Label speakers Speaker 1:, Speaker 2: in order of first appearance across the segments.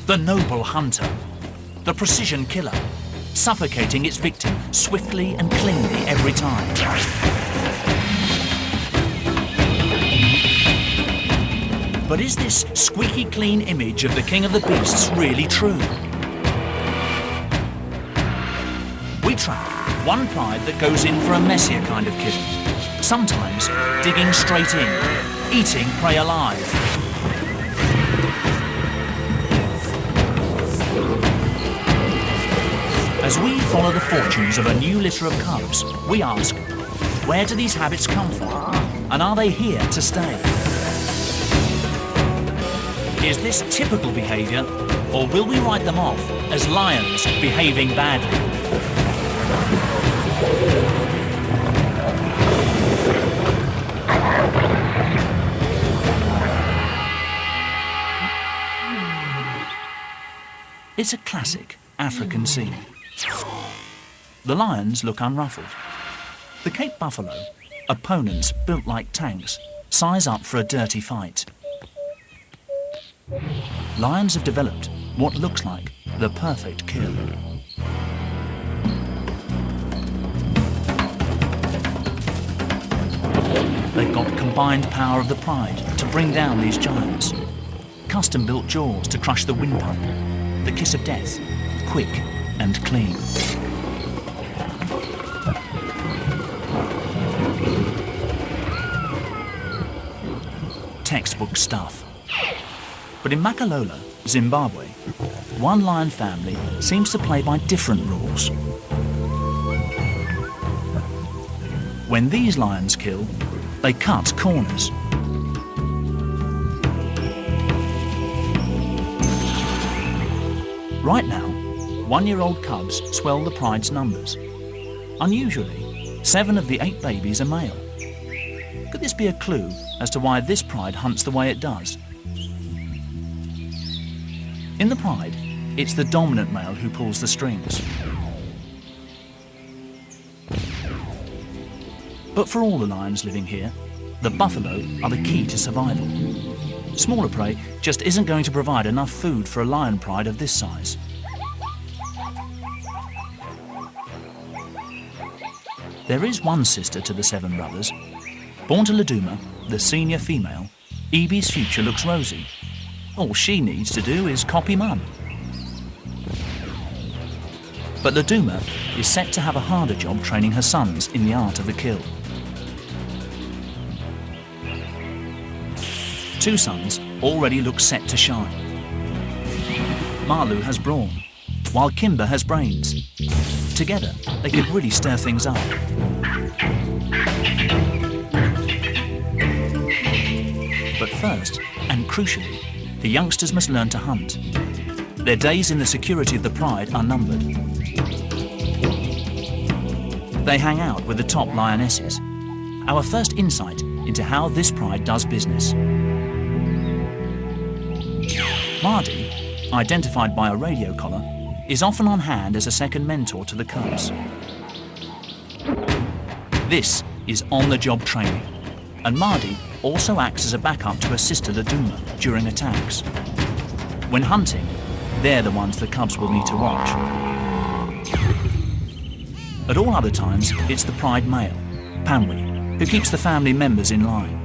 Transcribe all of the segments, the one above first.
Speaker 1: The noble hunter, the precision killer, suffocating its victim swiftly and cleanly every time. But is this squeaky clean image of the king of the beasts really true? We track one pride that goes in for a messier kind of killing, sometimes digging straight in, eating prey alive. As we follow the fortunes of a new litter of cubs, we ask, where do these habits come from? And are they here to stay? Is this typical behaviour, or will we write them off as lions behaving badly? It's a classic African scene. The lions look unruffled. The Cape buffalo, opponents built like tanks, size up for a dirty fight. Lions have developed what looks like the perfect kill. They've got the combined power of the pride to bring down these giants. Custom-built jaws to crush the windpipe. The kiss of death, quick and clean. Textbook stuff. But in Makalola, Zimbabwe, one lion family seems to play by different rules. When these lions kill, they cut corners. Right now, one-year-old cubs swell the pride's numbers. Unusually, 7 of the 8 babies are male. Could this be a clue as to why this pride hunts the way it does? In the pride, it's the dominant male who pulls the strings. But for all the lions living here, the buffalo are the key to survival. Smaller prey just isn't going to provide enough food for a lion pride of this size. There is one sister to the 7 brothers. Born to Laduma, the senior female, Evie's future looks rosy. All she needs to do is copy Mum. But Laduma is set to have a harder job training her sons in the art of the kill. 2 sons already look set to shine. Malu has brawn, while Kimber has brains. Together, they could really stir things up. But first, and crucially, the youngsters must learn to hunt. Their days in the security of the pride are numbered. They hang out with the top lionesses. Our first insight into how this pride does business. Mardi, identified by a radio collar, is often on hand as a second mentor to the cubs. This is on-the-job training, and Mardi also acts as a backup to her sister Laduma during attacks. When hunting, they're the ones the cubs will need to watch. At all other times, it's the pride male, Panwi, who keeps the family members in line.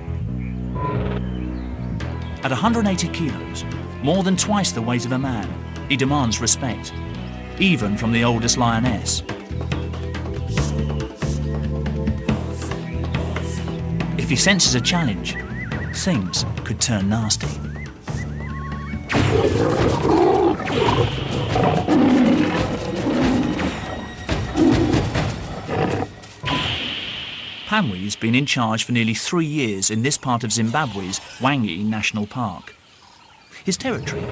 Speaker 1: At 180 kilos, more than twice the weight of a man, he demands respect, even from the oldest lioness. If he senses a challenge, things could turn nasty. Panwi's been in charge for nearly 3 years in this part of Zimbabwe's Wangi National Park. His territory,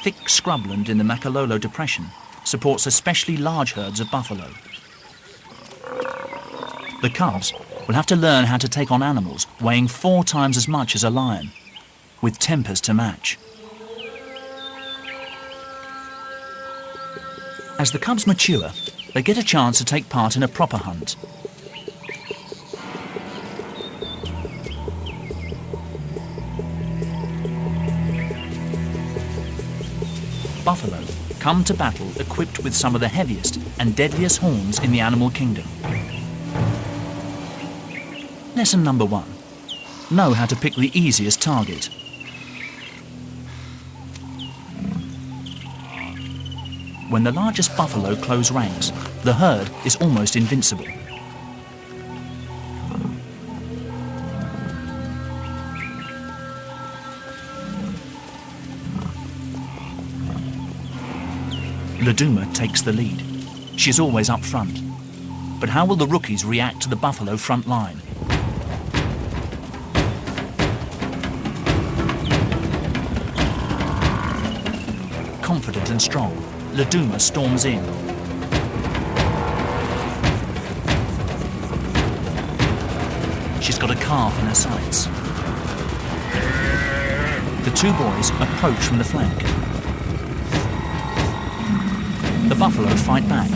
Speaker 1: thick scrubland in the Makalola Depression, supports especially large herds of buffalo. The cubs will have to learn how to take on animals weighing 4 times as much as a lion, with tempers to match. As the cubs mature, they get a chance to take part in a proper hunt. buffalo come to battle equipped with some of the heaviest and deadliest horns in the animal kingdom. Lesson number 1. Know how to pick the easiest target. When the largest buffalo close ranks, the herd is almost invincible. Laduma takes the lead. She's always up front. But how will the rookies react to the buffalo front line? Confident and strong, Laduma storms in. She's got a calf in her sights. The two boys approach from the flank. The buffalo fight back.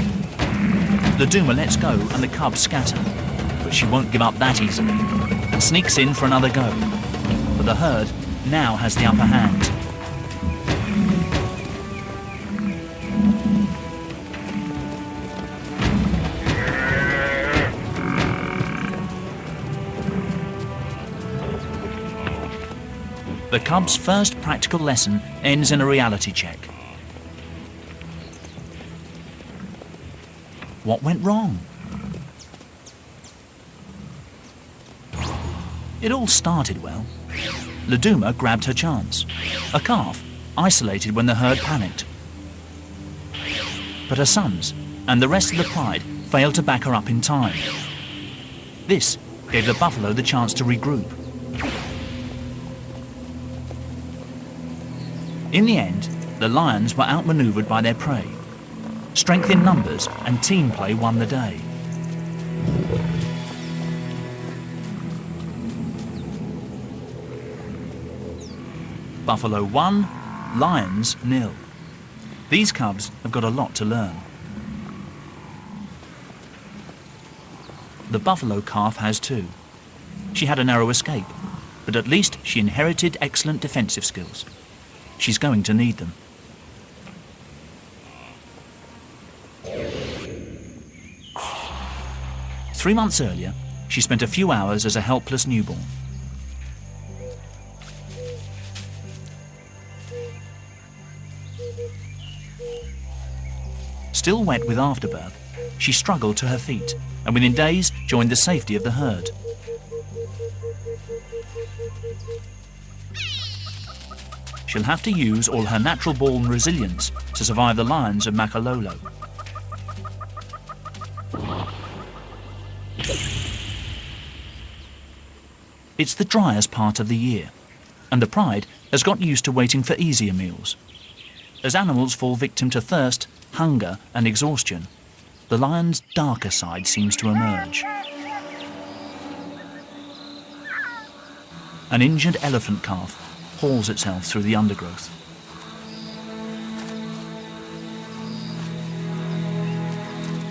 Speaker 1: Laduma lets go and the cubs scatter, but she won't give up that easily and sneaks in for another go. But the herd now has the upper hand. The cubs' first practical lesson ends in a reality check. What went wrong? It all started well. Laduma grabbed her chance. A calf, isolated when the herd panicked. But her sons and the rest of the pride failed to back her up in time. This gave the buffalo the chance to regroup. In the end, the lions were outmaneuvered by their prey. Strength in numbers and team play won the day. Buffalo 1, lions 0. These cubs have got a lot to learn. The buffalo calf has too. She had a narrow escape, but at least she inherited excellent defensive skills. She's going to need them. Three months earlier, she spent a few hours as a helpless newborn. Still wet with afterbirth, she struggled to her feet and within days joined the safety of the herd. She'll have to use all her natural-born resilience to survive the lions of Makalolo. It's the driest part of the year, and the pride has got used to waiting for easier meals. As animals fall victim to thirst, hunger and exhaustion, the lion's darker side seems to emerge. An injured elephant calf hauls itself through the undergrowth.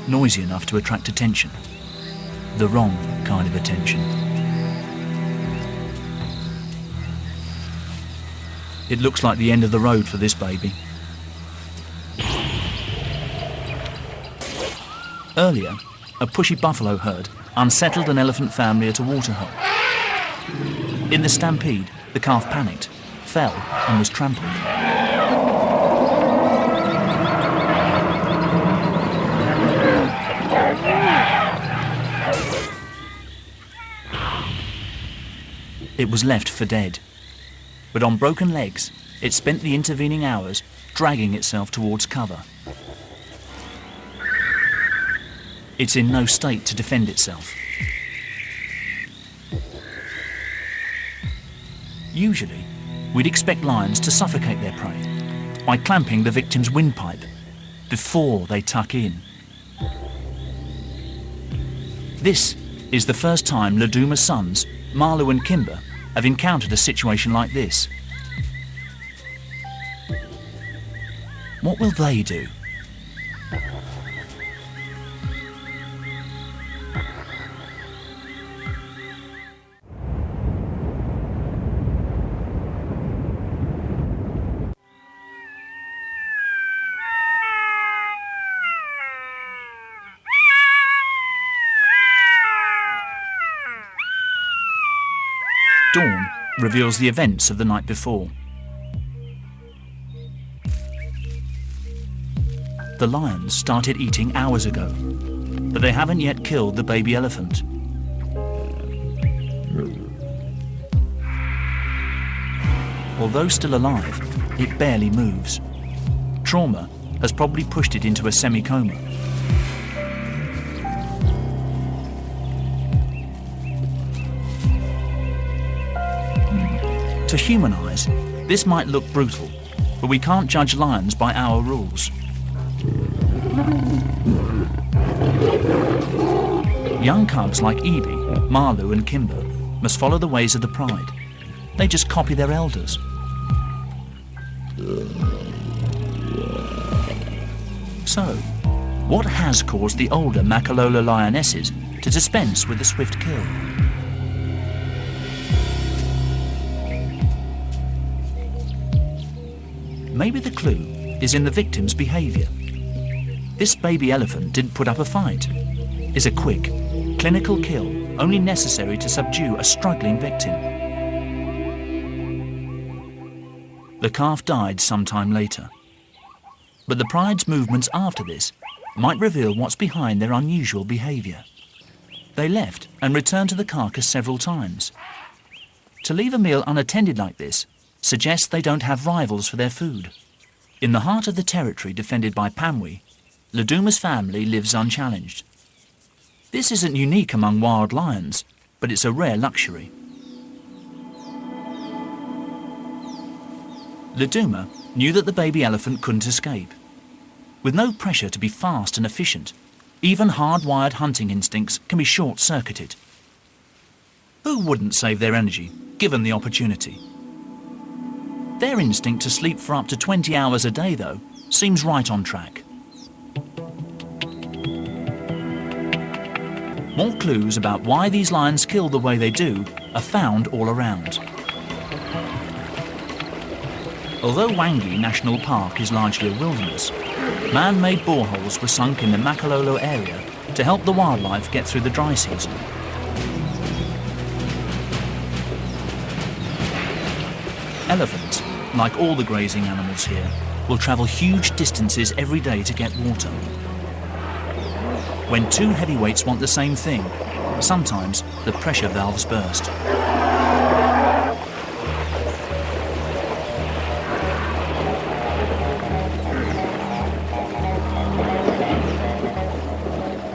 Speaker 1: Noisy enough to attract attention. The wrong kind of attention. It looks like the end of the road for this baby. Earlier, a pushy buffalo herd unsettled an elephant family at a waterhole. In the stampede, the calf panicked, fell and was trampled. It was left for dead, but on broken legs, it spent the intervening hours dragging itself towards cover. It's in no state to defend itself. Usually, we'd expect lions to suffocate their prey by clamping the victim's windpipe before they tuck in. This is the first time Laduma's sons, Marlu and Kimber, have encountered a situation like this. What will they do? dawn reveals the events of the night before. The lions started eating hours ago, but they haven't yet killed the baby elephant. Although still alive, it barely moves. Trauma has probably pushed it into a semi-coma. To human eyes, this might look brutal, but we can't judge lions by our rules. Young cubs like Evie, Marlu and Kimber must follow the ways of the pride. They just copy their elders. So, what has caused the older Makalola lionesses to dispense with the swift kill? Maybe the clue is in the victim's behaviour. This baby elephant didn't put up a fight. It's a quick, clinical kill only necessary to subdue a struggling victim. The calf died sometime later. But the pride's movements after this might reveal what's behind their unusual behaviour. They left and returned to the carcass several times. To leave a meal unattended like this suggests they don't have rivals for their food. In the heart of the territory defended by Pamwi, Laduma's family lives unchallenged. This isn't unique among wild lions, but it's a rare luxury. Laduma knew that the baby elephant couldn't escape. With no pressure to be fast and efficient, even hardwired hunting instincts can be short-circuited. Who wouldn't save their energy, given the opportunity? Their instinct to sleep for up to 20 hours a day, though, seems right on track. More clues about why these lions kill the way they do are found all around. Although Wangi National Park is largely a wilderness, man-made boreholes were sunk in the Makalola area to help the wildlife get through the dry season. Elephants, like all the grazing animals here, will travel huge distances every day to get water. When two heavyweights want the same thing, sometimes the pressure valves burst.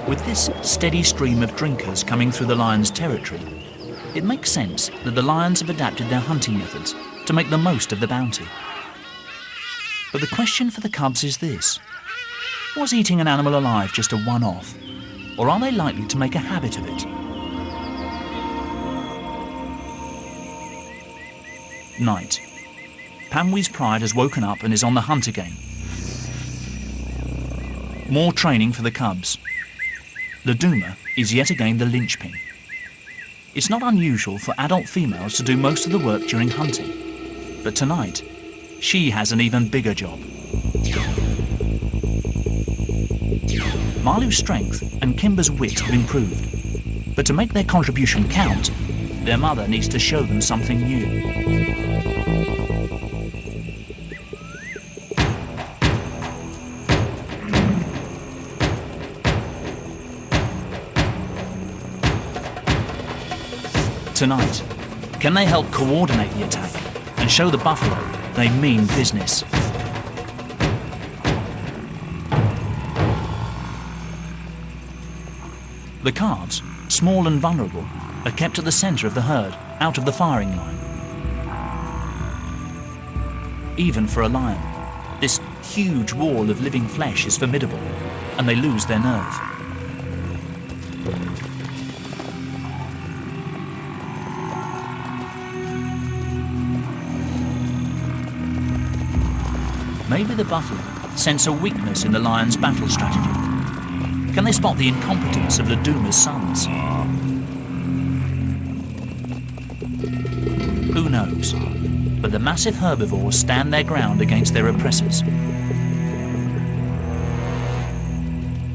Speaker 1: With this steady stream of drinkers coming through the lion's territory, it makes sense that the lions have adapted their hunting methods to make the most of the bounty. But the question for the cubs is this: was eating an animal alive just a one-off, or are they likely to make a habit of it? Night. Pamwi's pride has woken up and is on the hunt again. More training for the cubs. Laduma is yet again the linchpin. It's not unusual for adult females to do most of the work during hunting, but tonight, she has an even bigger job. Marlu's strength and Kimber's wit have improved, but to make their contribution count, their mother needs to show them something new. Tonight, can they help coordinate the attack and show the buffalo they mean business? The calves, small and vulnerable, are kept at the centre of the herd, out of the firing line. Even for a lion, this huge wall of living flesh is formidable, and they lose their nerve. Maybe the buffalo sense a weakness in the lion's battle strategy. Can they spot the incompetence of Laduma's sons? Who knows? But the massive herbivores stand their ground against their oppressors.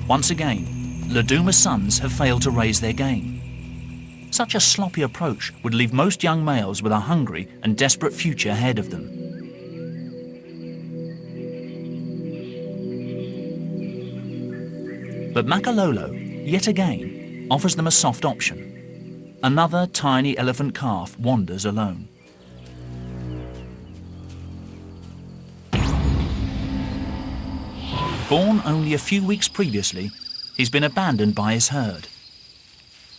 Speaker 1: Once again, Laduma's sons have failed to raise their game. Such a sloppy approach would leave most young males with a hungry and desperate future ahead of them. But Makalolo, yet again, offers them a soft option. Another tiny elephant calf wanders alone. Born only a few weeks previously, he's been abandoned by his herd.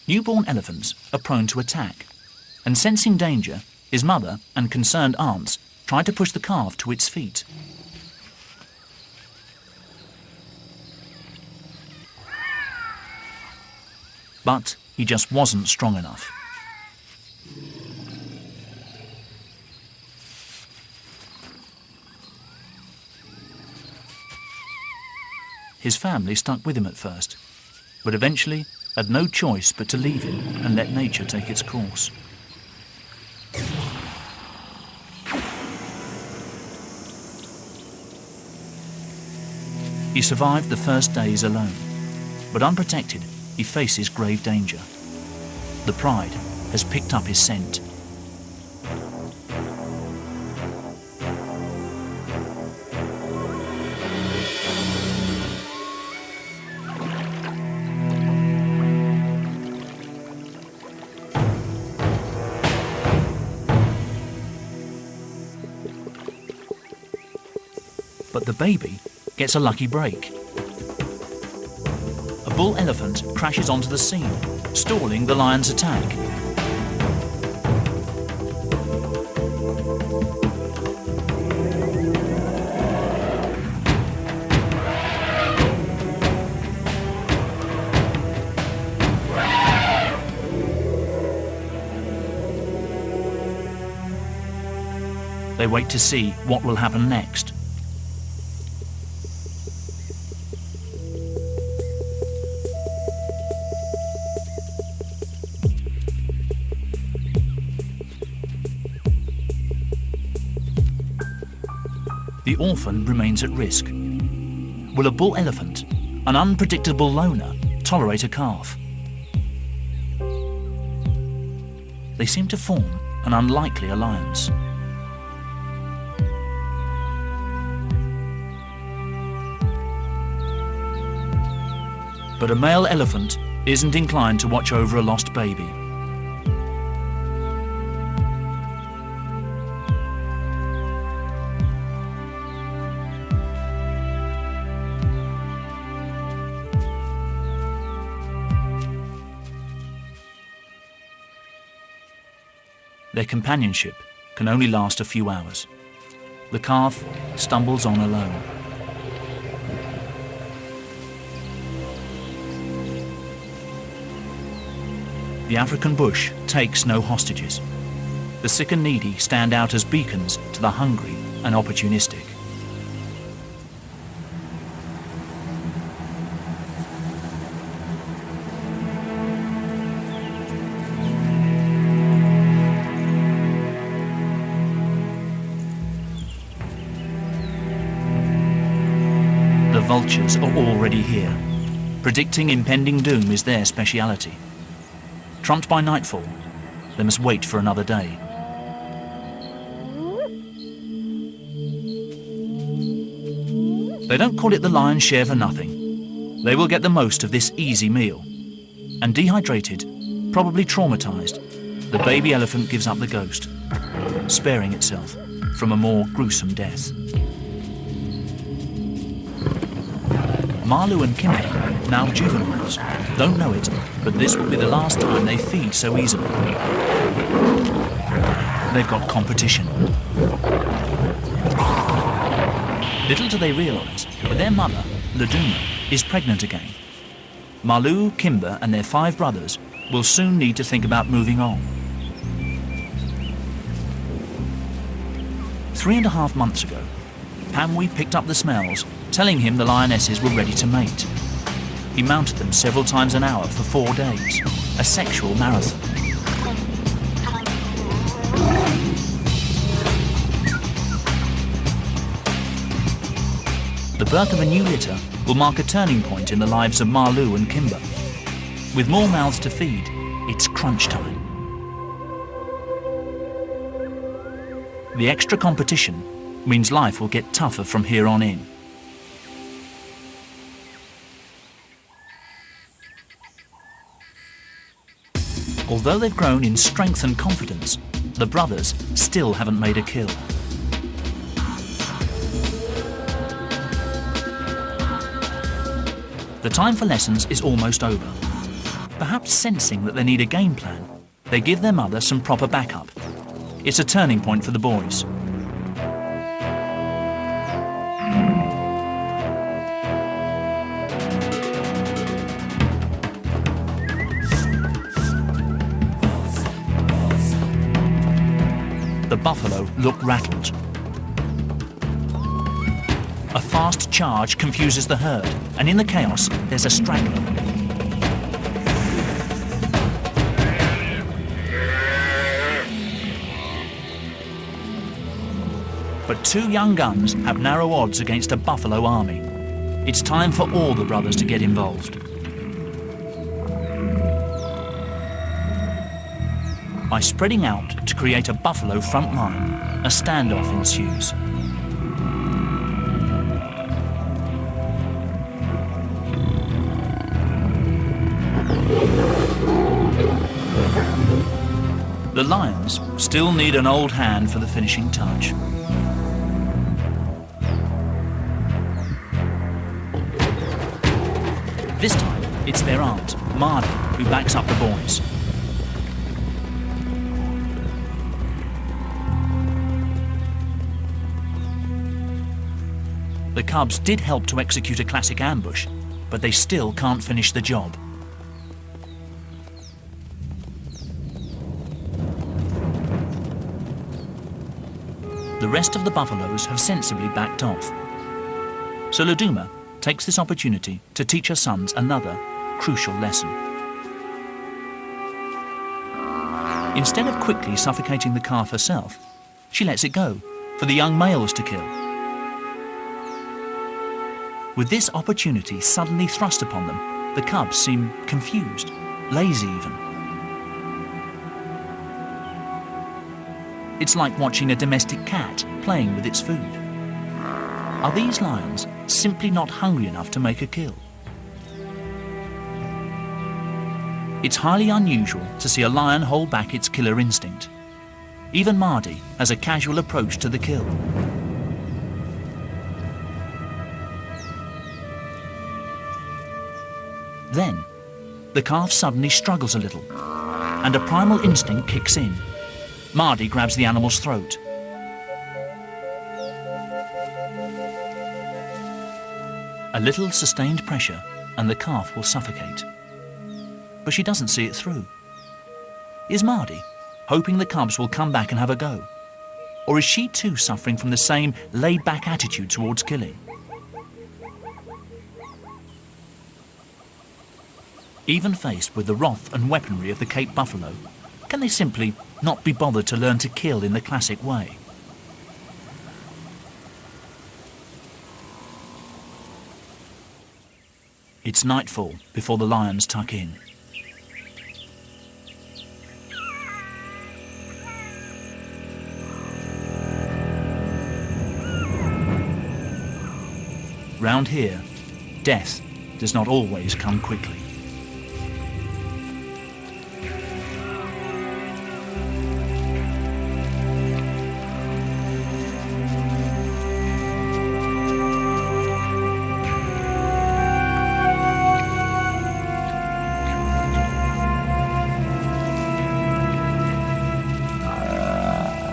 Speaker 1: Newborn elephants are prone to attack, and sensing danger, his mother and concerned aunts try to push the calf to its feet. But he just wasn't strong enough. His family stuck with him at first, but eventually had no choice but to leave him and let nature take its course. He survived the first days alone, but unprotected, he faces grave danger. The pride has picked up his scent. But the baby gets a lucky break. A bull elephant crashes onto the scene, stalling the lion's attack. They wait to see what will happen next. The orphan remains at risk. Will a bull elephant, an unpredictable loner, tolerate a calf? They seem to form an unlikely alliance. But a male elephant isn't inclined to watch over a lost baby. Their companionship can only last a few hours. The calf stumbles on alone. The African bush takes no hostages. The sick and needy stand out as beacons to the hungry and opportunistic. The vultures are already here. Predicting impending doom is their speciality. Trumped by nightfall, they must wait for another day. They don't call it the lion's share for nothing. They will get the most of this easy meal. And dehydrated, probably traumatized, the baby elephant gives up the ghost, sparing itself from a more gruesome death. Malu and Kimber, now juveniles, don't know it, but this will be the last time they feed so easily. They've got competition. Little do they realise, but their mother, Laduma, is pregnant again. Malu, Kimber and their 5 brothers will soon need to think about moving on. 3.5 months ago, Pamwi picked up the smells, telling him the lionesses were ready to mate. He mounted them several times an hour for 4 days, a sexual marathon. The birth of a new litter will mark a turning point in the lives of Malu and Kimber. With more mouths to feed, it's crunch time. The extra competition means life will get tougher from here on in. Although they've grown in strength and confidence, the brothers still haven't made a kill. The time for lessons is almost over. Perhaps sensing that they need a game plan, they give their mother some proper backup. It's a turning point for the boys. The buffalo look rattled. A fast charge confuses the herd, and in the chaos, there's a straggler. But two young guns have narrow odds against a buffalo army. It's time for all the brothers to get involved. By spreading out to create a buffalo front line, a standoff ensues. The lions still need an old hand for the finishing touch. This time, it's their aunt, Mardy, who backs up the boys. The cubs did help to execute a classic ambush, but they still can't finish the job. The rest of the buffaloes have sensibly backed off. So Luduma takes this opportunity to teach her sons another crucial lesson. Instead of quickly suffocating the calf herself, she lets it go for the young males to kill. With this opportunity suddenly thrust upon them, the cubs seem confused, lazy even. It's like watching a domestic cat playing with its food. Are these lions simply not hungry enough to make a kill? It's highly unusual to see a lion hold back its killer instinct. Even Mardy has a casual approach to the kill. Then, the calf suddenly struggles a little, and a primal instinct kicks in. Mardy grabs the animal's throat. A little sustained pressure and the calf will suffocate. But she doesn't see it through. Is Mardy hoping the cubs will come back and have a go? Or is she too suffering from the same laid-back attitude towards killing? Even faced with the wrath and weaponry of the Cape buffalo, can they simply not be bothered to learn to kill in the classic way? It's nightfall before the lions tuck in. Round here, death does not always come quickly.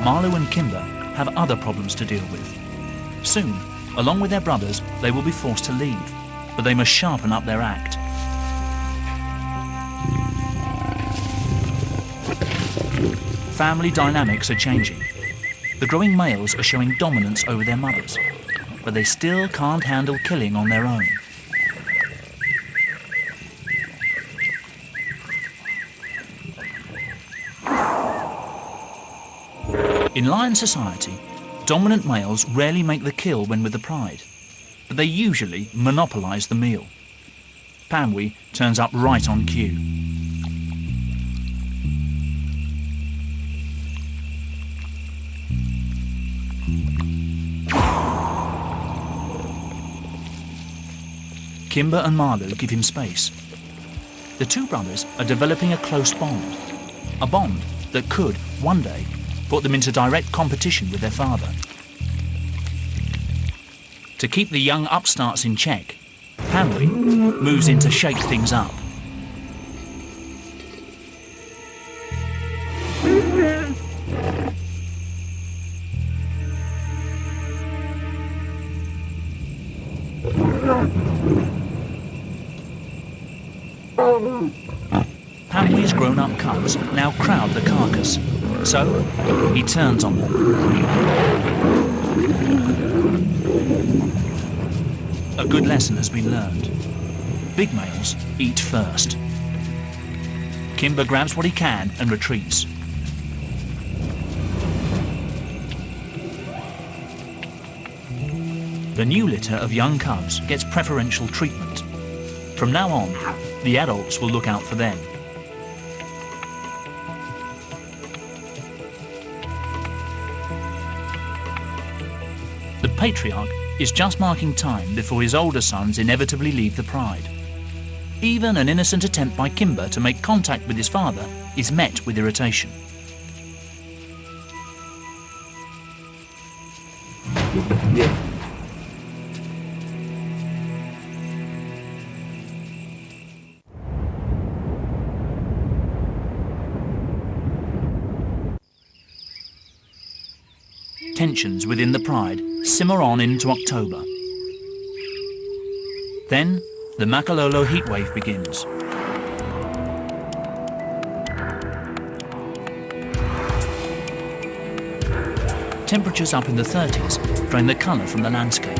Speaker 1: Marlo and Kimber have other problems to deal with. Soon, along with their brothers, they will be forced to leave, but they must sharpen up their act. Family dynamics are changing. The growing males are showing dominance over their mothers, but they still can't handle killing on their own. In lion society, dominant males rarely make the kill when with the pride, but they usually monopolise the meal. Panwi turns up right on cue. Kimber and Marlou give him space. The two brothers are developing a close bond, a bond that could, one day, put them into direct competition with their father. To keep the young upstarts in check, Pamwi moves in to shake things up. Pamwi's grown-up cubs now crowd the carcass, so he turns on them. A good lesson has been learned. Big males eat first. Kimber grabs what he can and retreats. The new litter of young cubs gets preferential treatment. From now on, the adults will look out for them. The patriarch is just marking time before his older sons inevitably leave the pride. Even an innocent attempt by Kimber to make contact with his father is met with irritation. Tensions within the pride simmer on into October. Then, the Makalolo heatwave begins. Temperatures up in the 30s drain the colour from the landscape.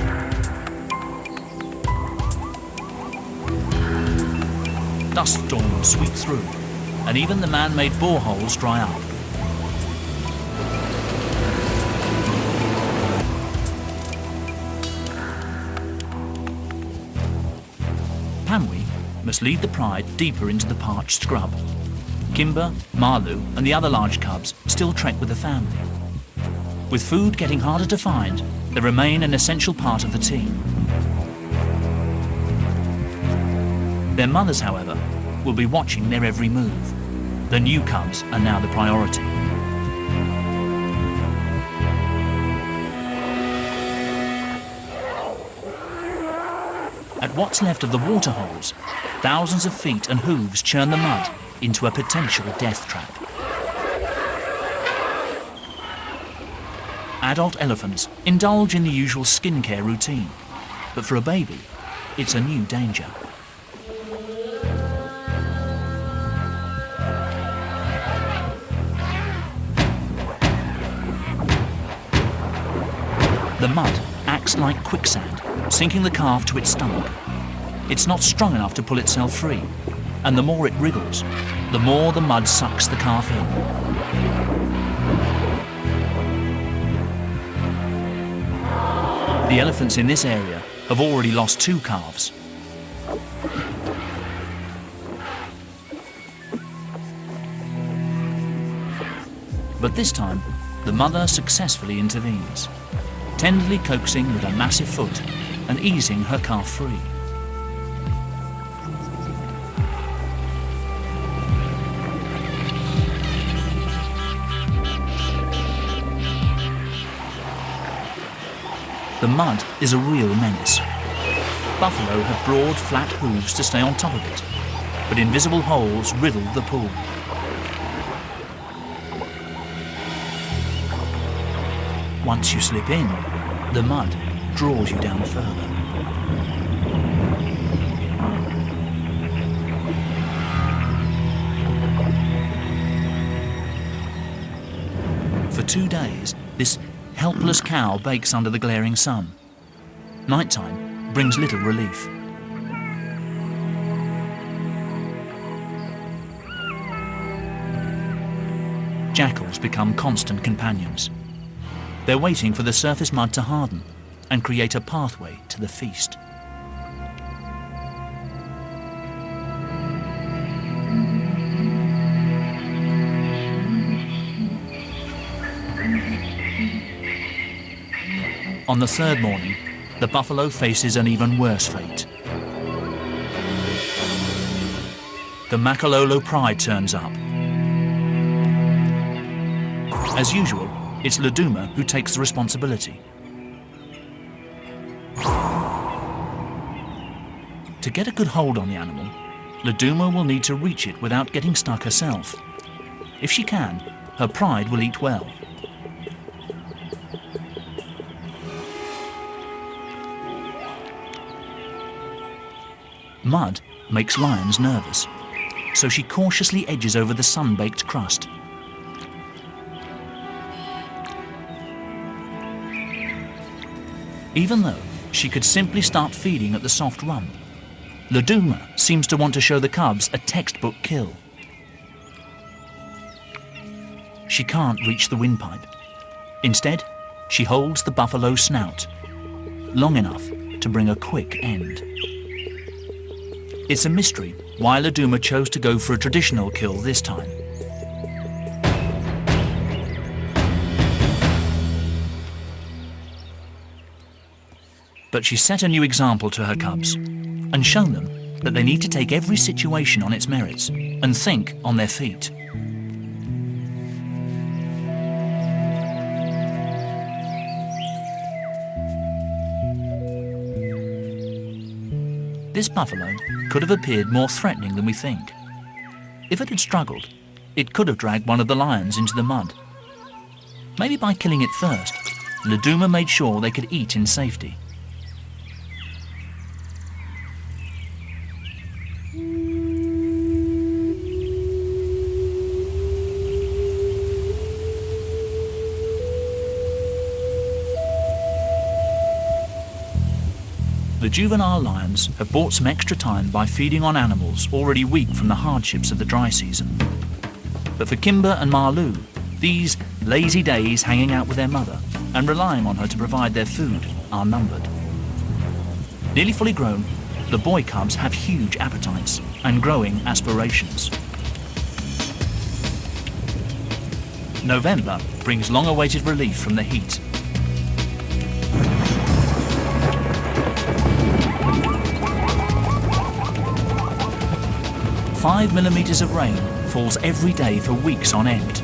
Speaker 1: Dust storms sweep through, and even the man-made boreholes dry up. Pamwi must lead the pride deeper into the parched scrub. Kimber, Marlou and the other large cubs still trek with the family. With food getting harder to find, they remain an essential part of the team. Their mothers, however, will be watching their every move. The new cubs are now the priority. At what's left of the waterholes, thousands of feet and hooves churn the mud into a potential death trap. Adult elephants indulge in the usual skincare routine, but for a baby, it's a new danger. The mud acts like quicksand, sinking the calf to its stomach. It's not strong enough to pull itself free, and the more it wriggles, the more the mud sucks the calf in. The elephants in this area have already lost 2 calves. But this time, the mother successfully intervenes, tenderly coaxing with a massive foot and easing her calf free. The mud is a real menace. Buffalo have broad, flat hooves to stay on top of it, but invisible holes riddle the pool. Once you slip in, the mud draws you down further. For 2 days, this helpless cow bakes under the glaring sun. Nighttime brings little relief. Jackals become constant companions. They're waiting for the surface mud to harden and create a pathway to the feast. On the 3rd morning, the buffalo faces an even worse fate. the Makalolo pride turns up. As usual, it's Laduma who takes the responsibility. To get a good hold on the animal, Laduma will need to reach it without getting stuck herself. If she can, her pride will eat well. Mud makes lions nervous, so she cautiously edges over the sun-baked crust. Even though she could simply start feeding at the soft rump, Laduma seems to want to show the cubs a textbook kill. She can't reach the windpipe. Instead, she holds the buffalo's snout, long enough to bring a quick end. It's a mystery why Laduma chose to go for a traditional kill this time. But she's set a new example to her cubs and shown them that they need to take every situation on its merits and think on their feet. This buffalo could have appeared more threatening than we think. If it had struggled, it could have dragged one of the lions into the mud. Maybe by killing it first, Laduma made sure they could eat in safety. The juvenile lions have bought some extra time by feeding on animals already weak from the hardships of the dry season. But for Kimber and Marlou, these lazy days hanging out with their mother and relying on her to provide their food are numbered. Nearly fully grown, the boy cubs have huge appetites and growing aspirations. November brings long-awaited relief from the heat. Five millimeters of rain falls every day for weeks on end.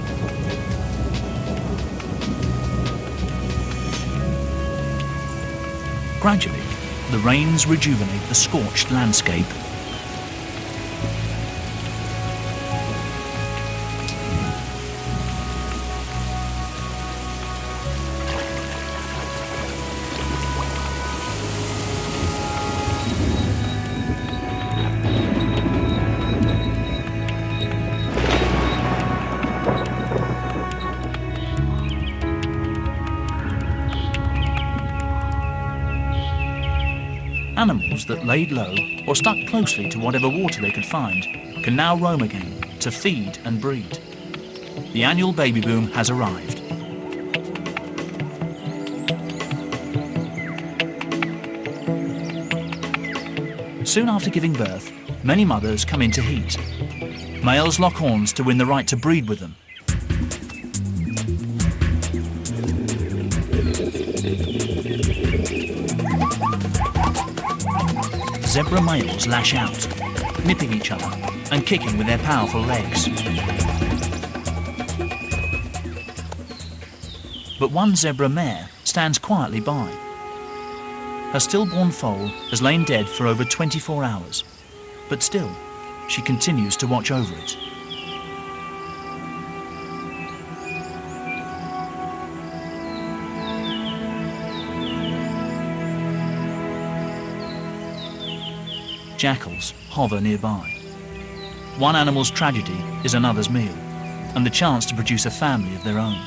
Speaker 1: Gradually, the rains rejuvenate the scorched landscape. Animals that laid low or stuck closely to whatever water they could find can now roam again to feed and breed. The annual baby boom has arrived. Soon after giving birth, many mothers come into heat. Males lock horns to win the right to breed with them. Zebra males lash out, nipping each other and kicking with their powerful legs. But one zebra mare stands quietly by. Her stillborn foal has lain dead for over 24 hours, but still, she continues to watch over it. Jackals hover nearby. One animal's tragedy is another's meal, and the chance to produce a family of their own.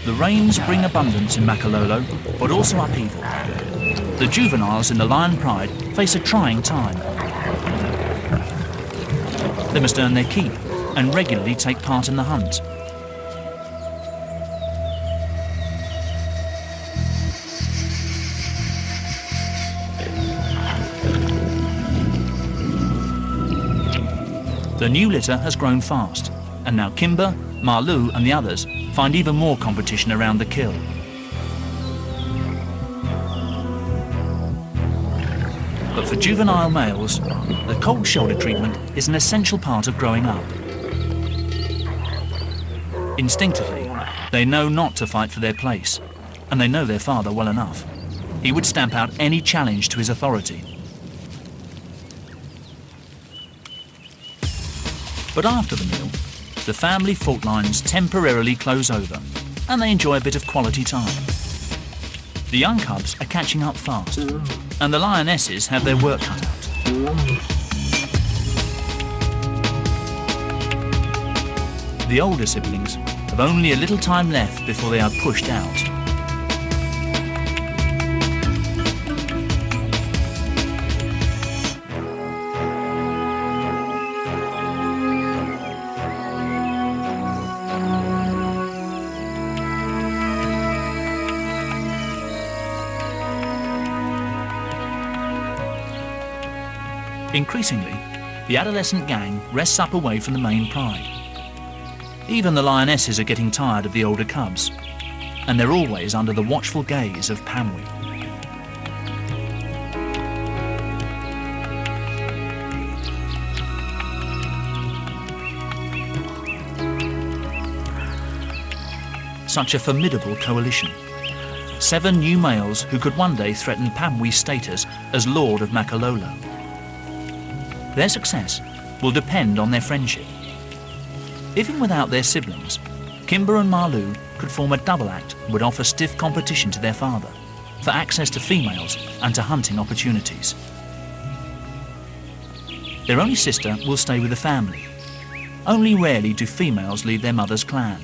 Speaker 1: The rains bring abundance in Makalolo, but also upheaval. The juveniles in the lion pride face a trying time. They must earn their keep and regularly take part in the hunt. The new litter has grown fast, and now Kimber, Malu and the others find even more competition around the kill. But for juvenile males, the cold shoulder treatment is an essential part of growing up. Instinctively, they know not to fight for their place, and they know their father well enough. He would stamp out any challenge to his authority. But after the meal, the family fault lines temporarily close over, and they enjoy a bit of quality time. The young cubs are catching up fast, and the lionesses have their work cut out. The older siblings have only a little time left before they are pushed out. Increasingly, the adolescent gang rests up away from the main pride. Even the lionesses are getting tired of the older cubs, and they're always under the watchful gaze of Pamwi. Such a formidable coalition. 7 new males who could one day threaten Pamwi's status as Lord of Makalola. Their success will depend on their friendship. Even without their siblings, Kimber and Malu could form a double act and would offer stiff competition to their father for access to females and to hunting opportunities. Their only sister will stay with the family. Only rarely do females leave their mother's clan.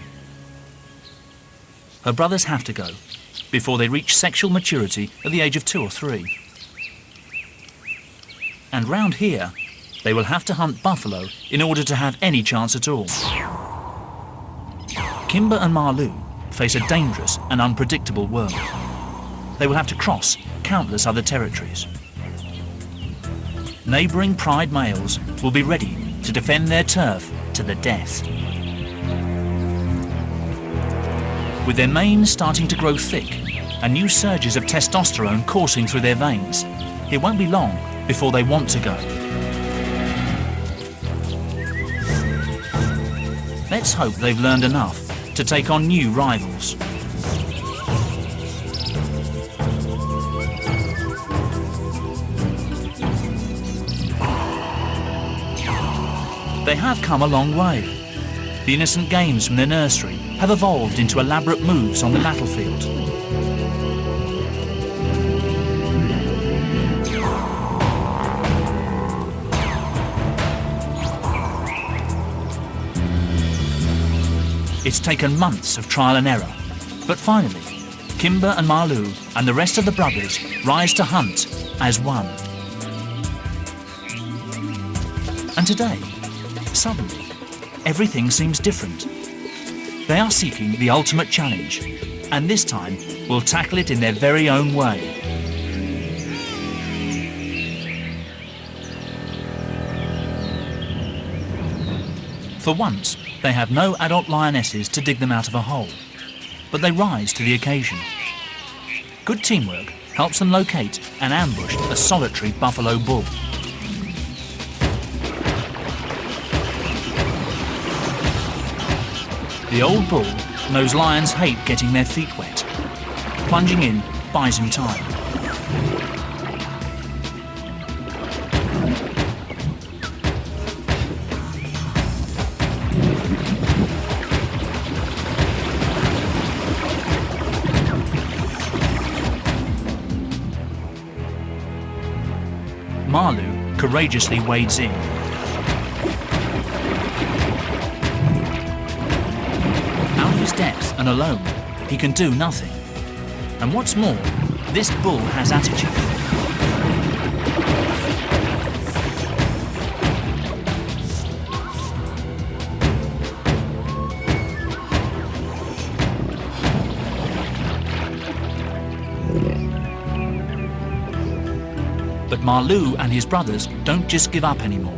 Speaker 1: Her brothers have to go before they reach sexual maturity at the age of 2 or 3. And round here, they will have to hunt buffalo in order to have any chance at all. Kimber and Malu face a dangerous and unpredictable world. They will have to cross countless other territories. Neighbouring pride males will be ready to defend their turf to the death. With their manes starting to grow thick and new surges of testosterone coursing through their veins, it won't be long before they want to go. Let's hope they've learned enough to take on new rivals. They have come a long way. The innocent games from their nursery have evolved into elaborate moves on the battlefield. It's taken months of trial and error, but finally, Kimber and Malu and the rest of the brothers rise to hunt as one. And today, suddenly, everything seems different. They are seeking the ultimate challenge, and this time will tackle it in their very own way. For once, they have no adult lionesses to dig them out of a hole, but they rise to the occasion. Good teamwork helps them locate and ambush a solitary buffalo bull. The old bull knows lions hate getting their feet wet. Plunging in buys him time. Malu courageously wades in. Out of his depth and alone, he can do nothing. And what's more, this bull has attitude. But Malu and his brothers don't just give up anymore.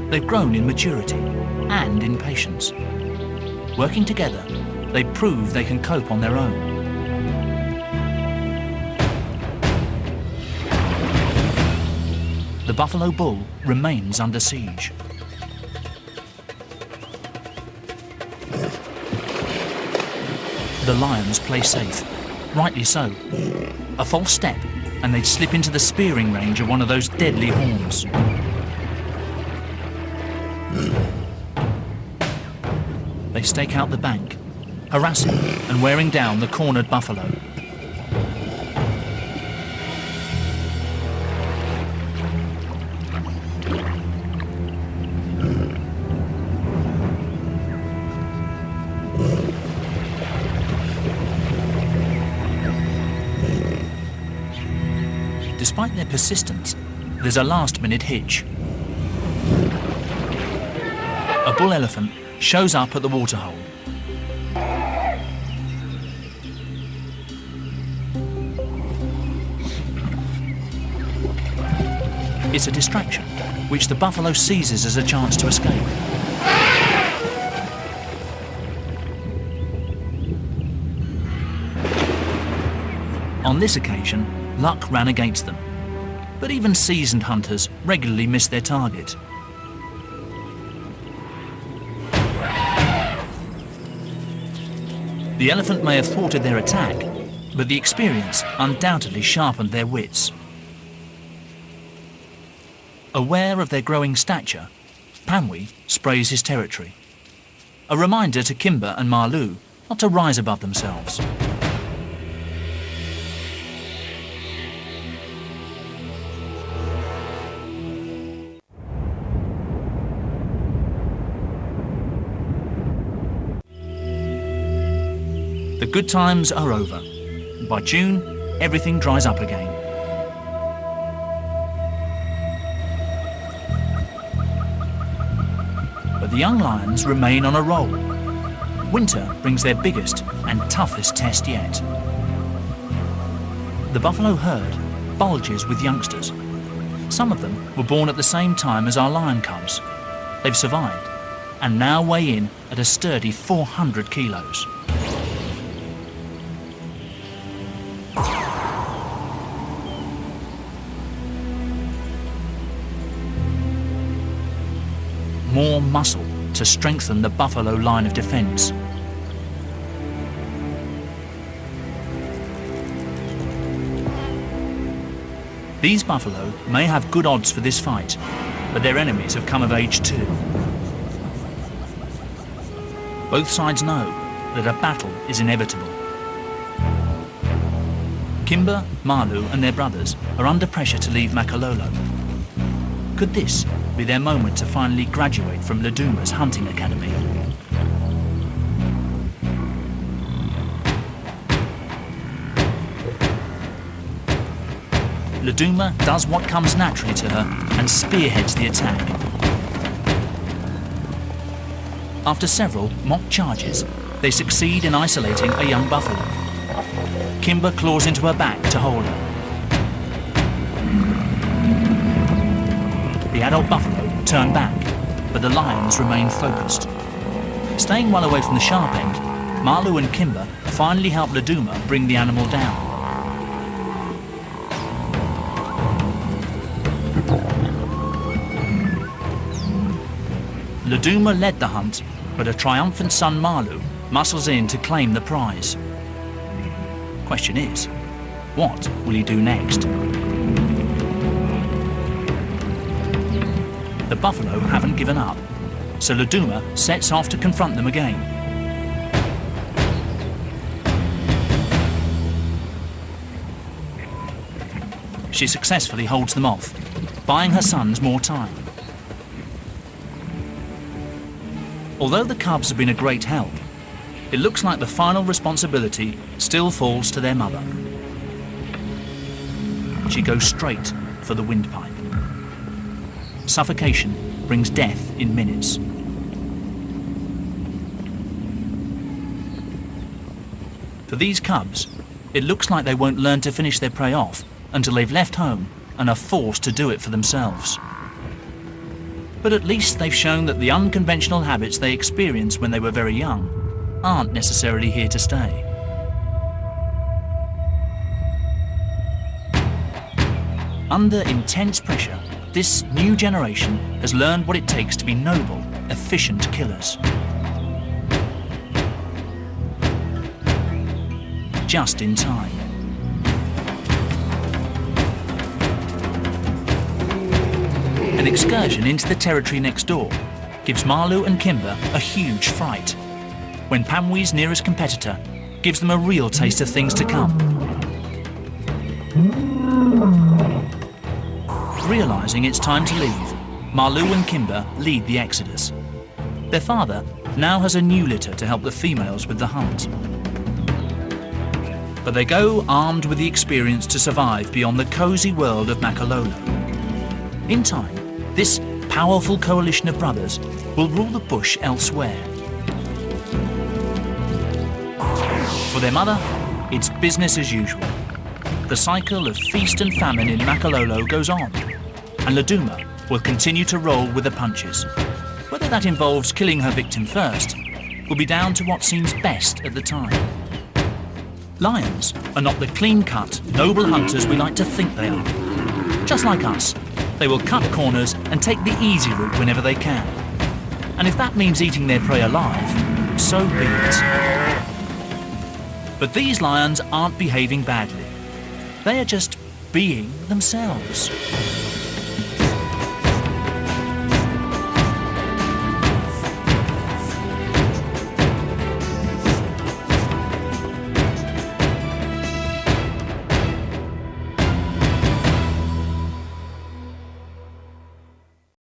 Speaker 1: They've grown in maturity and in patience. Working together, they prove they can cope on their own. The buffalo bull remains under siege. The lions play safe, rightly so. A false step and they'd slip into the spearing range of one of those deadly horns. They stake out the bank, harassing and wearing down the cornered buffalo. Despite their persistence, there's a last-minute hitch. A bull elephant shows up at the waterhole. It's a distraction, which the buffalo seizes as a chance to escape. On this occasion, luck ran against them, but even seasoned hunters regularly miss their target. The elephant may have thwarted their attack, but the experience undoubtedly sharpened their wits. Aware of their growing stature, Panwi sprays his territory. A reminder to Kimber and Malu not to rise above themselves. The good times are over. By June, everything dries up again. But the young lions remain on a roll. Winter brings their biggest and toughest test yet. The buffalo herd bulges with youngsters. Some of them were born at the same time as our lion cubs. They've survived and now weigh in at a sturdy 400 kilos. More muscle to strengthen the buffalo line of defence. These buffalo may have good odds for this fight, but their enemies have come of age too. Both sides know that a battle is inevitable. Kimber, Malu and their brothers are under pressure to leave Makalolo. Could this be their moment to finally graduate from Laduma's hunting academy? Laduma does what comes naturally to her and spearheads the attack. After several mock charges, they succeed in isolating a young buffalo. Kimber claws into her back to hold her. The adult buffalo turn back, but the lions remain focused. Staying well away from the sharp end, Malu and Kimber finally help Laduma bring the animal down. Laduma led the hunt, but a triumphant son Malu muscles in to claim the prize. Question is, what will he do next? The buffalo haven't given up, so Laduma sets off to confront them again. She successfully holds them off, buying her sons more time. Although the cubs have been a great help, it looks like the final responsibility still falls to their mother. She goes straight for the windpipe. Suffocation brings death in minutes. For these cubs, it looks like they won't learn to finish their prey off until they've left home and are forced to do it for themselves. But at least they've shown that the unconventional habits they experienced when they were very young aren't necessarily here to stay. Under intense pressure, this new generation has learned what it takes to be noble, efficient killers. Just in time. An excursion into the territory next door gives Malu and Kimber a huge fright, when Pamwee's nearest competitor gives them a real taste of things to come. Realising it's time to leave, Malu and Kimber lead the exodus. Their father now has a new litter to help the females with the hunt. But they go armed with the experience to survive beyond the cosy world of Makalolo. In time, this powerful coalition of brothers will rule the bush elsewhere. For their mother, it's business as usual. The cycle of feast and famine in Makalolo goes on, and Laduma will continue to roll with the punches. Whether that involves killing her victim first will be down to what seems best at the time. Lions are not the clean-cut, noble hunters we like to think they are. Just like us, they will cut corners and take the easy route whenever they can. And if that means eating their prey alive, so be it. But these lions aren't behaving badly. They are just being themselves.